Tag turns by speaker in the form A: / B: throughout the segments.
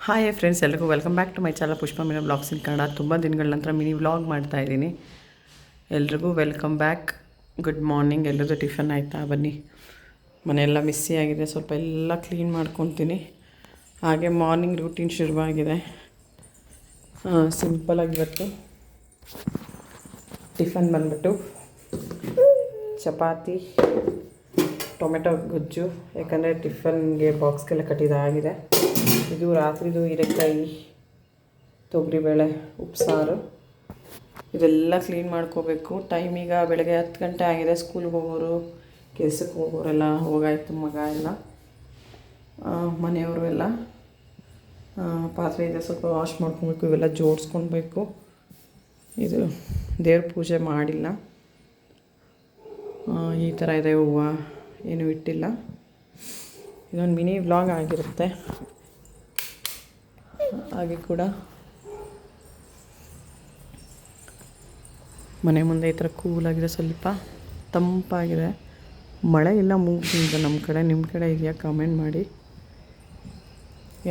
A: Hi friends, ಎಲ್ರಿಗೂ welcome back to my channel Pushpa Meena blogs in Kannada. ತುಂಬ ದಿನಗಳ ನಂತರ ಮಿನಿ ವ್ಲಾಗ್ ಮಾಡ್ತಾಯಿದ್ದೀನಿ. ಎಲ್ರಿಗೂ ವೆಲ್ಕಮ್ ಬ್ಯಾಕ್. Good morning. ಎಲ್ಲರದ್ದು ಟಿಫನ್ ಆಯಿತಾ? ಬನ್ನಿ. ಮನೆಯೆಲ್ಲ ಮಿಸ್ಸಿ ಆಗಿದೆ, ಸ್ವಲ್ಪ ಎಲ್ಲ ಕ್ಲೀನ್ ಮಾಡ್ಕೊತೀನಿ. ಹಾಗೆ ಮಾರ್ನಿಂಗ್ ರೂಟೀನ್ ಶುರುವಾಗಿದೆ. ಸಿಂಪಲಾಗಿವತ್ತು ಟಿಫನ್ ಬಂದ್ಬಿಟ್ಟು ಚಪಾತಿ ಟೊಮೆಟೊ ಗೊಜ್ಜು, ಯಾಕಂದರೆ ಟಿಫನ್ಗೆ ಬಾಕ್ಸ್ಗೆಲ್ಲ ಕಟ್ಟಿದಾಗಿದೆ. ಇದು ರಾತ್ರಿದು ಹೀರೆಕಾಯಿ, ತೊಗರಿಬೇಳೆ, ಉಪ್ಸಾರು, ಇದೆಲ್ಲ ಕ್ಲೀನ್ ಮಾಡ್ಕೋಬೇಕು. ಟೈಮ್ ಈಗ ಬೆಳಗ್ಗೆ 10 ಗಂಟೆ ಆಗಿದೆ. ಸ್ಕೂಲ್ಗೆ ಹೋಗೋರು, ಕೆಲಸಕ್ಕೆ ಹೋಗೋರೆಲ್ಲ ಹೋಗಾಯ್ತು. ಮಗ ಎಲ್ಲ, ಮನೆಯವರು ಎಲ್ಲ ಪಾತ್ರೆ ಇದೆ, ಸ್ವಲ್ಪ ವಾಶ್ ಮಾಡ್ಕೊಬೇಕು. ಇವೆಲ್ಲ ಜೋಡಿಸ್ಕೊಳ್ಬೇಕು. ಇದು ದೇವ್ರ ಪೂಜೆ ಮಾಡಿಲ್ಲ, ಈ ಥರ ಇದೆ. ಹೂವು ಏನೂ ಇಟ್ಟಿಲ್ಲ. ಇದೊಂದು ಮಿನಿ ವ್ಲಾಗ್ ಆಗಿರುತ್ತೆ. ಹಾಗೆ ಕೂಡ ಮನೆ ಮುಂದೆ ಈ ಥರ ಕೂಲಾಗಿದೆ, ಸ್ವಲ್ಪ ತಂಪಾಗಿದೆ. ಮಳೆ ಇಲ್ಲ, ಮೂಗಿಂದ ನಮ್ಮ ಕಡೆ. ನಿಮ್ಮ ಕಡೆ ಇದೆಯಾ? ಕಾಮೆಂಟ್ ಮಾಡಿ.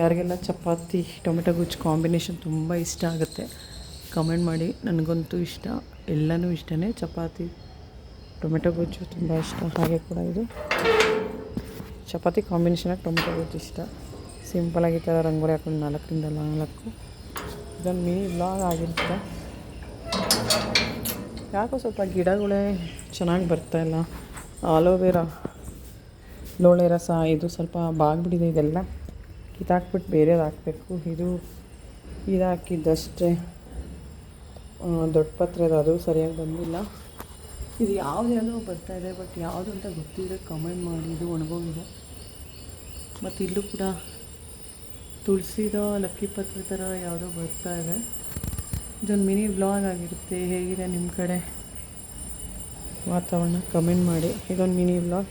A: ಯಾರಿಗೆಲ್ಲ ಚಪಾತಿ ಟೊಮೆಟೊ ಗೊಜ್ಜು ಕಾಂಬಿನೇಷನ್ ತುಂಬ ಇಷ್ಟ ಆಗುತ್ತೆ ಕಮೆಂಟ್ ಮಾಡಿ. ನನಗಂತೂ ಇಷ್ಟ, ಎಲ್ಲನೂ ಇಷ್ಟನೇ. ಚಪಾತಿ ಟೊಮೆಟೊ ಗೊಜ್ಜು ತುಂಬ ಇಷ್ಟ. ಹಾಗೆ ಕೂಡ ಇದು ಚಪಾತಿ ಕಾಂಬಿನೇಷನಾಗಿ ಟೊಮೆಟೊ ಗೊಜ್ಜು ಇಷ್ಟ. ಸಿಂಪಲಾಗಿ ಈ ಥರ ರಂಗೋಲಿ ಹಾಕೊಂಡು 4ರಿಂದ 4 ಇದೊಂದು ಮಿನಿ ವ್ಲಾಗ್ ಆಗಿರುತ್ತೆ. ಯಾಕೋ ಸ್ವಲ್ಪ ಗಿಡಗಳೇ ಚೆನ್ನಾಗಿ ಬರ್ತಾಯಿಲ್ಲ. ಆಲೋವೆರಾ, ಲೋಳೆ ರಸ ಇದು ಸ್ವಲ್ಪ ಬಾಗ್ಬಿಟ್ಟಿದೆ. ಇದೆಲ್ಲ ಕಿತ್ತಾಕ್ಬಿಟ್ಟು ಬೇರೆದು ಹಾಕಬೇಕು. ಇದು ಹಾಕಿದ್ದಷ್ಟೇ. ದೊಡ್ಡ ಪತ್ರೆದು ಅದು ಸರಿಯಾಗಿ ಬಂದಿಲ್ಲ. ಇದು ಯಾವುದ್ಯಾವುದೋ ಬರ್ತಾಯಿದೆ, ಬಟ್ ಯಾವುದು ಅಂತ ಗೊತ್ತಿದ್ರೆ ಕಮೆಂಟ್ ಮಾಡಿ. ಇದು ಒಣಗೋಗಿದೆ. ಮತ್ತು ಇಲ್ಲೂ ಕೂಡ ತುಳಸಿದೋ ಲಕ್ಕಿ ಪತ್ರೆ ಥರ ಯಾವುದೋ ಬರ್ತಾಯಿದೆ. ಇದೊಂದು ಮಿನಿ ವ್ಲಾಗ್ ಆಗಿರುತ್ತೆ. ಹೇಗಿದೆ ನಿಮ್ಮ ಕಡೆ ವಾತಾವರಣ? ಕಮೆಂಟ್ ಮಾಡಿ. ಇದೊಂದು ಮಿನಿ ವ್ಲಾಗ್.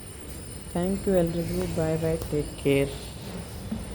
A: ಥ್ಯಾಂಕ್ ಯು ಎಲ್ರಿಗೂ. ಬಾಯ್ ಬಾಯ್, ಟೇಕ್ ಕೇರ್.